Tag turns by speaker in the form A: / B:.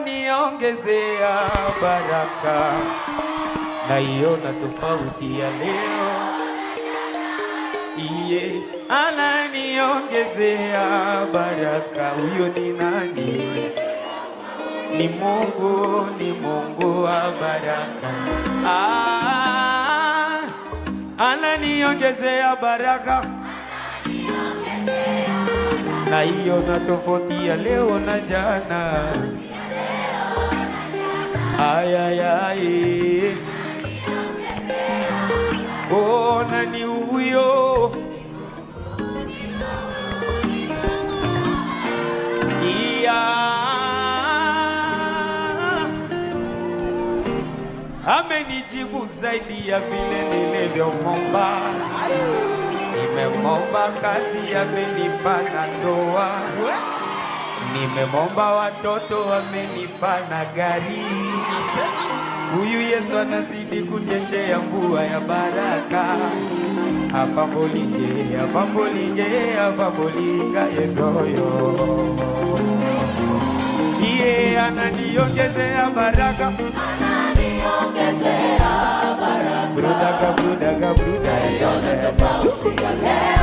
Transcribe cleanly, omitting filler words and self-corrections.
A: niongezea baraka, naiona tofauti ya leo. Iye ananiongezea baraka, huyo ni nani? Ni Mungu, ni Mungu wa baraka. Ananiongezea baraka, naiona tofauti ya leo na jana. Ayayay, oh, nani huyo? Amenijibu zaidi ya vile nilivyomomba. Nimemomba kazi, amenipa na ndoa. Nimemomba watoto, amenipa na gari. Huyu Yesu anazidi kunyeshea mvua ya baraka. Hapa Mbolinge, hapa Mbolinge, hapa Mbolinga Yesu yo. Iye ananiongezea baraka,
B: ananiongezea baraka.
A: Brudaga, brudaga, brudaga.
B: Naiona tofauti ya leo